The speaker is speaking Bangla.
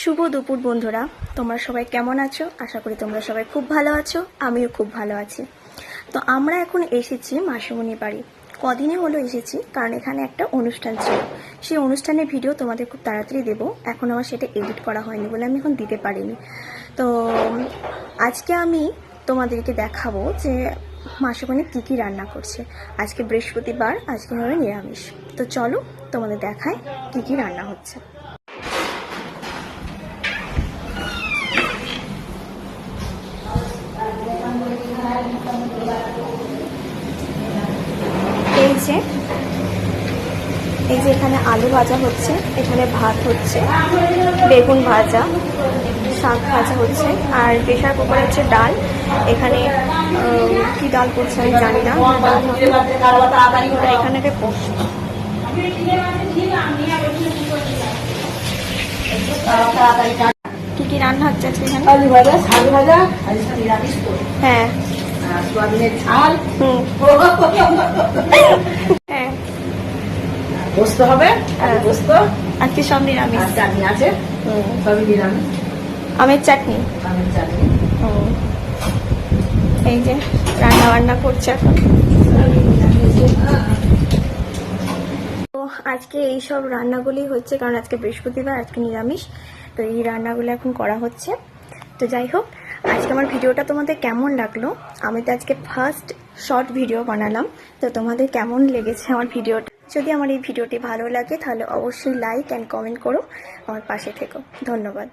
শুভ দুপুর বন্ধুরা, তোমরা সবাই কেমন আছো? আশা করি তোমরা সবাই খুব ভালো আছো। আমিও খুব ভালো আছি। তো আমরা এখন এসেছি মাসিমণির বাড়ি। কদিনই হলো এসেছি, কারণ এখানে একটা অনুষ্ঠান ছিল। সেই অনুষ্ঠানের ভিডিও তোমাদের খুব তাড়াতাড়ি দেবো। এখন আমার সেটা এডিট করা হয়নি বলে আমি এখন দিতে পারিনি। তো আজকে আমি তোমাদেরকে দেখাবো যে মাসিমণি কী কী রান্না করছে। আজকে বৃহস্পতিবার, আজকে হবে নিরামিষ। তো চলো তোমাদের দেখায় কী কী রান্না হচ্ছে। এই যে এখানে আলু ভাজা হচ্ছে, এখানে ভাত হচ্ছে, বেগুন ভাজা, শাক ভাজা হচ্ছে, আর প্রেশার কুকারে হচ্ছে ডাল। এখানে কি ডাল করছে আমি জানি না। এখানে পোস্ত। কি কি রান্না হচ্ছে আজকে এখানে? আলু ভাজা, শাক ভাজা, হ্যাঁ, সোয়াবিনের ঝাল, হ্যাঁ, বসতে হবে। আজকে সব নিরামিষ। চাটনি আছে, সবই নিরামিষ। আমের চাটনি, এই যে রান্না বান্না করছে এখন। তো আজকে এইসব রান্নাগুলি হচ্ছে, কারণ আজকে বৃহস্পতিবার, আজকে নিরামিষ। তো এই রান্নাগুলো এখন করা হচ্ছে। তো যাই হোক, আজকে আমার ভিডিওটা তোমাদের কেমন লাগলো? আমি তো আজকে ফার্স্ট শর্ট ভিডিও বানালাম। তো তোমাদের কেমন লেগেছে আমার ভিডিওটা? যদি আমার এই ভিডিওটি ভালো লাগে তাহলে অবশ্যই লাইক অ্যান্ড কমেন্ট করো, আমার পাশে থেকো। ধন্যবাদ।